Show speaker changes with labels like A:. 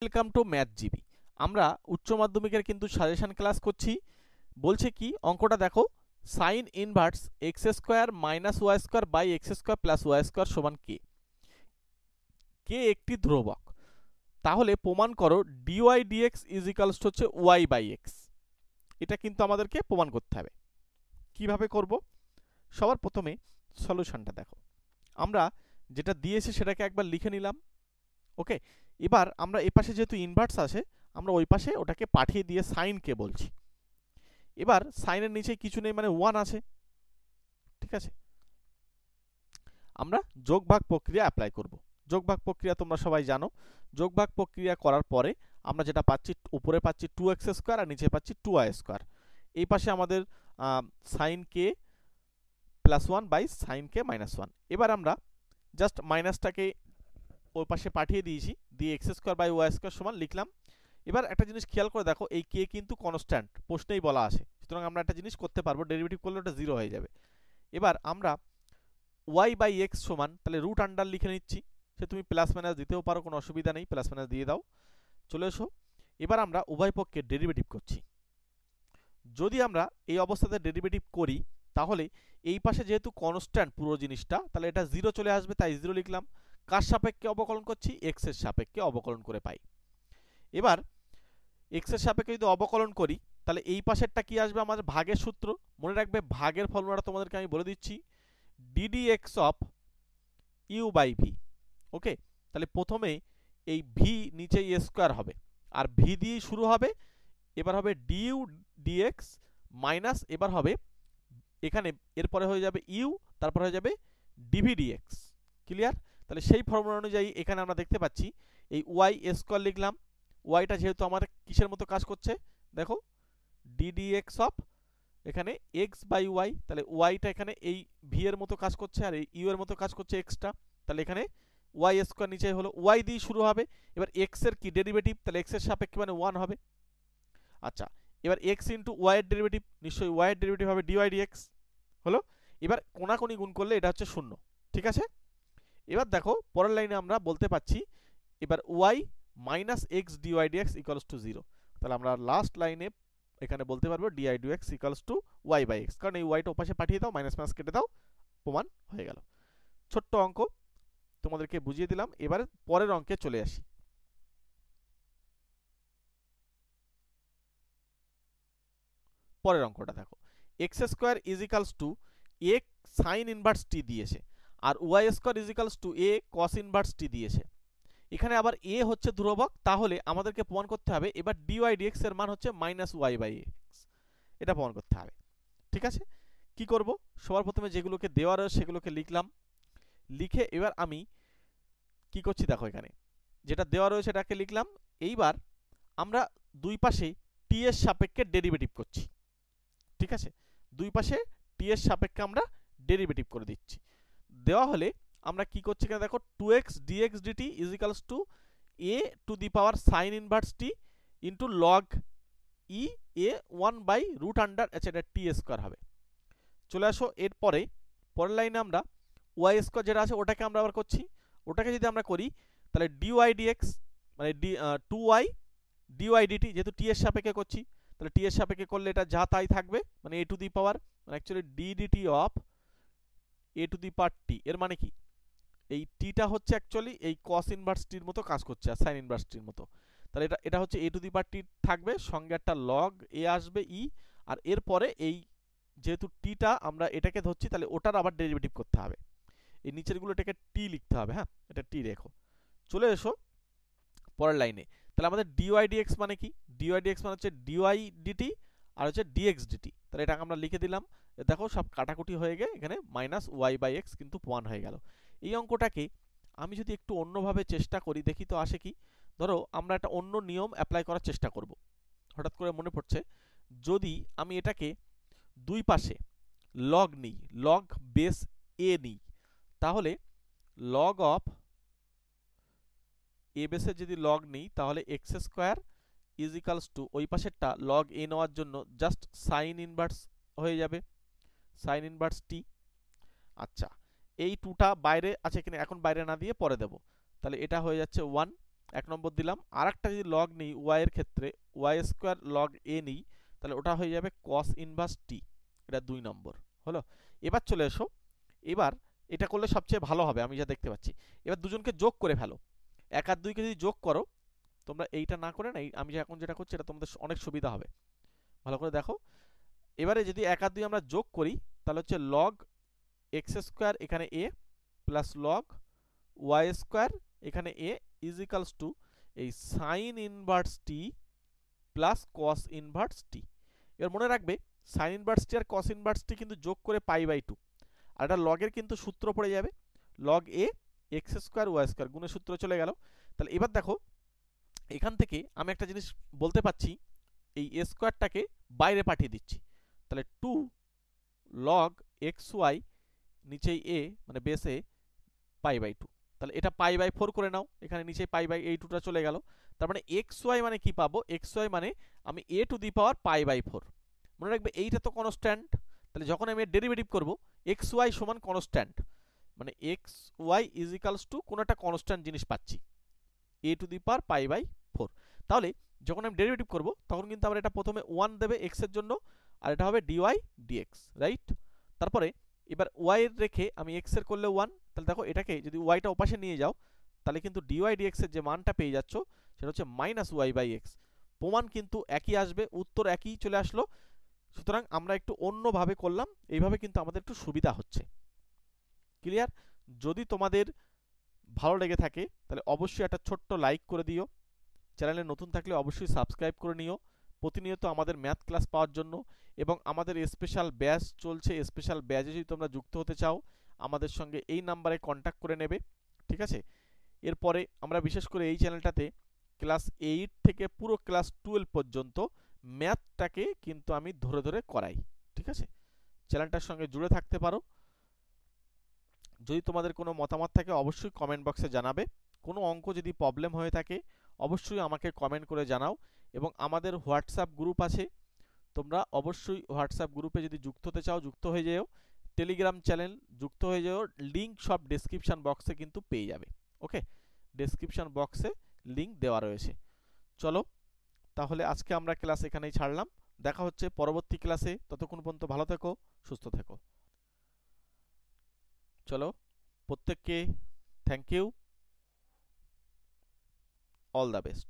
A: Welcome to math GB. আমরা উচ্চ মাধ্যমিকের কিন্তু সাজেশন ক্লাস করছি। বলছে কি অঙ্কটা দেখো, sine inverse x square minus y square by x square plus y square সমান কে। কে একটি ধ্রুবক, তাহলে প্রমাণ করো ডিওয়াই ডিএক্স ইজ ইকালস হচ্ছে ওয়াই বাই এক্স। এটা কিন্তু আমাদেরকে প্রমাণ করতে হবে। কিভাবে করব? সবার প্রথমে সলিউশনটা দেখো, আমরা যেটা দিয়েছি সেটাকে একবার লিখে নিলাম। ওকে, এবার আমরা এই পাশে যেহেতু ইনভার্স আছে, আমরা ওই পাশে ওটাকে পাঠিয়ে দিয়ে সাইনকে বলছি। এবার সাইনের নিচে কিছু নেই, মানে ওয়ান আছে। ঠিক আছে, আমরা যোগ ভাগ প্রক্রিয়া অ্যাপ্লাই করব। যোগ ভাগ প্রক্রিয়া তোমরা সবাই জানো। যোগ ভাগ প্রক্রিয়া করার পরে আমরা যেটা পাচ্ছি, উপরে পাচ্ছি 2x স্কোয়ার আর নিচে পাচ্ছি 2y স্কোয়ার। এই পাশে আমাদের sine k plus one by sine k minus one. এবার আমরা জাস্ট মাইনাসটাকে ওই পাশে পাঠিয়ে দিয়েছি, দিয়ে x square by y square সমান লিখলাম। এবার একটা জিনিস খেয়াল করে দেখো, এই কে কিন্তু কনস্ট্যান্ট, প্রশ্নেই বলা আছে, সুতরাং আমরা একটা জিনিস করতে পারবো, ডেরিভেটিভ করলে ওটা জিরো হয়ে যাবে। এবার আমরা ওয়াই বাই এক্স সমান, তাহলে রুট আন্ডার লিখে নিচ্ছি। সে তুমি প্লাস মাইনাস দিতেও পারো, কোনো অসুবিধা নেই, প্লাস মাইনাস দিয়ে দাও। চলে এসো, এবার আমরা উভয় পক্ষের ডেরিভেটিভ করছি। যদি আমরা এই অবস্থাতে ডেরিভেটিভ করি, তাহলে এই পাশে যেহেতু কনস্ট্যান্ট পুরো জিনিসটা, তাহলে এটা জিরো চলে আসবে, তাই জিরো লিখলাম। কার সাপেক্ষে অবকলন করছি? এক্স এর সাপেক্ষে অবকলন করে পাই। এবার এক্স এর সাপেক্ষে যদি অবকলন করি, তাহলে এই পাশেরটা কি আসবে? আমাদের ভাগের সূত্র মনে রাখবে। ভাগের ফর্মুলাটা তোমাদেরকে আমি বলে দিচ্ছি, d d x of u by v. Okay, তাহলে প্রথমে এই ভি নিচে এ স্কোয়ার হবে, আর ভি দিয়েই শুরু হবে। এবার হবে ডিইউ ডিএক্স মাইনাস, এবার হবে এখানে এরপরে হয়ে যাবে ইউ, তারপর হয়ে যাবে ডিভি ডিএক্স। ক্লিয়ার? তাহলে সেই ফর্মুলা অনুযায়ী এখানে আমরা দেখতে পাচ্ছি এই ওয়াই স্কোয়ার লিখলাম। ওয়াইটা যেহেতু আমার কিসের মতো কাজ করছে দেখো, ডিডিএক্স অফ এখানে এক্স বাই ওয়াই, তাহলে ওয়াইটা এখানে এই ভি এর মতো কাজ করছে, আর এই ইউ এর মতো কাজ করছে এক্সটা। তাহলে এখানে ওয়াই স্কোয়ার নিচে হলো, ওয়াই দিয়ে শুরু হবে। এবার এক্স এর কি ডেরিভেটিভ, তাহলে এক্স এর সাপেক্ষে মানে ওয়ান হবে। আচ্ছা, এবার এক্স ইন্টু ওয়াই এর ডেরিভেটিভ, নিশ্চয়ই ওয়াই এর ডেরিভেটিভ হবে ডিওয়াই ডিএক্স হলো। এবার কোনাকুনি গুণ করলে এটা হচ্ছে শূন্য। ঠিক আছে, এবার দেখো পরের লাইনে আমরা বলতে পাচ্ছি এবার y minus x dy dx equals to zero. তাহলে আমরা লাস্ট লাইনে এখানে বলতে পারবো dy dx equals to y by x, কারণ এই ওয়াইটা ওপাশে পাঠিয়ে দাও, মাইনাস মাইনাস কেটে দাও, প্রমাণ হয়ে গেল। ছোট্ট অঙ্ক তোমাদেরকে বুঝিয়ে দিলাম। এবারে পরের অঙ্কে চলে আসি। পরের অঙ্কটা দেখো, x square is equals to a sine inverse t দিয়েছে, আর y square is equals to a cos inverse t দিয়েছে। এখানে আবার এ হচ্ছে ধ্রুবক, তাহলে আমাদেরকে প্রমাণ করতে হবে এবার ডিওয়াই ডিএক্স এর মান হচ্ছে মাইনাস ওয়াই বাই এক্স। এটা প্রমাণ করতে হবে। ঠিক আছে, কি করব? সবার প্রথমে যেগুলোকে দেওয়া রয়েছে সেগুলোকে লিখলাম। লিখে এবার আমি কি করছি দেখো, এখানে যেটা দেওয়া রয়েছে এটাকে লিখলাম। এইবার আমরা দুই পাশে টি এর সাপেক্ষে ডেরিভেটিভ করছি। ঠিক আছে, দুই পাশে টি এর সাপেক্ষে আমরা ডেরিভেটিভ করে দিচ্ছি। দেওয়া হলে আমরা কি করছি এখানে দেখো, 2x dx dt is equals to a to the power sine inverse t into log e a 1 by root under, আচ্ছা এটা টি স্কোয়ার হবে। চলে আসো এরপরে পরের লাইনে আমরা ওয়াই স্কোয়ার যেটা আছে ওটাকে আমরা আবার করছি। ওটাকে যদি আমরা করি তাহলে ডিওয়াই ডিএক্স মানে টু ওয়াই ডিওয়াই ডিটি, যেহেতু টি এর সাপেক্ষে করছি, তাহলে টি এর সাপেক্ষে করলে এটা যা তাই থাকবে, মানে এ টু দি পাওয়ার, মানে actually d d t of a to the power t. এর মানে কি, এই টিটা হচ্ছে অ্যাকচুয়ালি এই কস ইনভার্স টির মতো কাজ করছে আর সাইন ইনভার্স টির মতো। তাহলে এটা হচ্ছে এ টু দি পাওয়ার টি থাকবে, সঙ্গে একটা লগ এ আসবে ই, আর এরপরে এই যেহেতু টিটা আমরা এটাকে ধরছি, তাহলে ওটার আবার ডেরিভেটিভ করতে হবে। এই নিচেরগুলো এটাকে টি লিখতে হবে, হ্যাঁ এটা টি রেখো। চলে এসো পরের লাইনে, তাহলে আমাদের ডিওয়াই ডিএক্স মানে কি? ডিওয়াই ডিএক্স মানে হচ্ছে ডিওয়াই ডিটি আর হচ্ছে ডিএক্স ডিটি। তাহলে এটাকে আমরা লিখে দিলাম। দেখো সব কাটাকুটি হয়ে গিয়ে এখানে মাইনাস ওয়াই বাই এক্স কিন্তু 1 হয়ে গেল। এই অঙ্কটাকে আমি যদি একটু অন্যভাবে চেষ্টা করি, দেখি তো আসে কি। ধরো আমরা একটা অন্য নিয়ম অ্যাপ্লাই করার চেষ্টা করব। হঠাৎ করে মনে পড়ছে, যদি আমি এটাকে দুই পাশে লগ নিই, লগ বেস এ নিই, তাহলে লগ অফ এ বেসের যদি লগ নিই, তাহলে x square is equals two ওই পাশেরটা লগ এ নেওয়ার জন্য জাস্ট সাইন ইনভার্স হয়ে যাবে, সাইন ইনভার্স টি। আচ্ছা, এই টুটা বাইরে আছে কিনা এখন বাইরে না দিয়ে পরে দেব, তাহলে এটা হয়ে যাচ্ছে 1। 1 নম্বর দিলাম। আর একটা যদি লগ নিই ওয়াই এর ক্ষেত্রে, ওয়াই স্কোয়ার লগ এ নিই, তাহলে ওটা হয়ে যাবে কস ইনভার্স টি, এটা 2 নম্বর হলো। এবার চলে এসো, এবার এটা করলে সবচেয়ে ভালো হবে আমি যা দেখতে পাচ্ছি। এবার দুজনকে যোগ করে ফেলো, 1 আর 2 কে যদি যোগ করো, তোমরা এইটা না করে না আমি এখন যেটা করছি এটা তোমাদের অনেক সুবিধা হবে, ভালো করে দেখো। এবারে যদি 1 আর 2 আমরা যোগ করি, তাহলে হচ্ছে লগ এক্স স্কোয়ার এখানে এ প্লাস লগ ওয়াই স্কোয়ার এখানে এ ইজ ইকালস টু এই সাইন ইনভার্স টি প্লাস কস ইনভার্স টি। এবার মনে রাখবে সাইন ইনভার্স টি আর কস ইনভার্স টি কিন্তু যোগ করে পাই বাই 2, আর এটা লগের কিন্তু সূত্র পড়ে যাবে লগ এ এক্স স্কোয়ার ওয়াই স্কোয়ার, গুণের সূত্র চলে গেল। তাহলে এবার দেখো এখান থেকে আমি একটা জিনিস বলতে পাচ্ছি, এই এ স্কোয়ারটাকে বাইরে পাঠিয়ে দিচ্ছি, তাহলে 2 লগ এক্স ওয়াই নিচেই এ মানে বেসে পাই বাই 2, তাহলে এটা পাই বাই 4 করে নাও, এখানে নিচে পাই বাই এই 2টা চলে গেল। তার মানে এক্স ওয়াই মানে কি পাবো, এক্স ওয়াই মানে আমি এ to the power pi by 4। মনে রাখবে এইটা তো কনস্ট্যান্ট, তাহলে যখন আমি এর ডেরিভেটিভ করব এক্স ওয়াই সমান কনস্ট্যান্ট, মানে x y is equals to কোনো একটা কনস্ট্যান্ট জিনিস পাচ্ছি এ to the power pi by 4। তাহলে যখন আমি ডেরিভেটিভ করব তখন কিন্তু আমরা এটা প্রথমে 1 দেবে এক্স এর জন্য, আর এটা হবে ডিওয়াই ডিএক্স, রাইট। তারপরে এবার ওয়াই এর রেখে আমি এক্স এর করলে 1, তাহলে দেখো এটাকে যদি ওয়াইটা ওপাশে নিয়ে যাও, তাহলে কিন্তু ডিওয়াই ডিএক্স এর যে মানটা পেয়ে যাচ্ছ সেটা হচ্ছে মাইনাস ওয়াই বাই এক্স। প্রমাণ কিন্তু একই আসবে, উত্তর একই চলে আসলো। সুতরাং আমরা একটু অন্যভাবে করলাম, এইভাবে কিন্তু আমাদের একটু সুবিধা হচ্ছে। ক্লিয়ার? যদি তোমাদের ভালো লেগে থাকে তাহলে অবশ্যই একটা ছোট্ট লাইক করে দিও, চ্যানেলে নতুন থাকলে অবশ্যই সাবস্ক্রাইব করে নিও প্রতিনিয়ত আমাদের ম্যাথ ক্লাস পাওয়ার জন্য। এবং আমাদের স্পেশাল ব্যাচ চলছে, স্পেশাল ব্যাচে যদি তোমরা যুক্ত হতে চাও আমাদের সঙ্গে এই নাম্বারে কন্ট্যাক্ট করে নেবে, ঠিক আছে। এরপরে আমরা বিশেষ করে এই চ্যানেলটাতে ক্লাস 8 থেকে পুরো ক্লাস 12 পর্যন্ত ম্যাথটাকে কিন্তু আমি ধরে ধরে করাই, ঠিক আছে। চ্যানেলটার সঙ্গে জুড়ে থাকতে পারো। যদি তোমাদের কোনো মতামত থাকে অবশ্যই কমেন্ট বক্সে জানাবে। কোনো অঙ্ক যদি প্রবলেম হয়ে থাকে অবশ্যই আমাকে কমেন্ট করে জানাও। এবং আমাদের হোয়াটসঅ্যাপ গ্রুপ আছে, তোমরা অবশ্যই হোয়াটসঅ্যাপ গ্রুপে যদি যুক্ত হতে চাও যুক্ত হয়ে যেও। টেলিগ্রাম চ্যানেল যুক্ত হয়ে যেও, লিঙ্ক সব ডেসক্রিপশন বক্সে কিন্তু পেয়ে যাবে। ওকে, ডেসক্রিপশন বক্সে লিঙ্ক দেওয়া রয়েছে। চলো তাহলে আজকে আমরা ক্লাস এখানেই ছাড়লাম, দেখা হচ্ছে পরবর্তী ক্লাসে। ততক্ষণ পর্যন্ত ভালো থেকো, সুস্থ থেকো। চলো প্রত্যেককে thank you, all the best.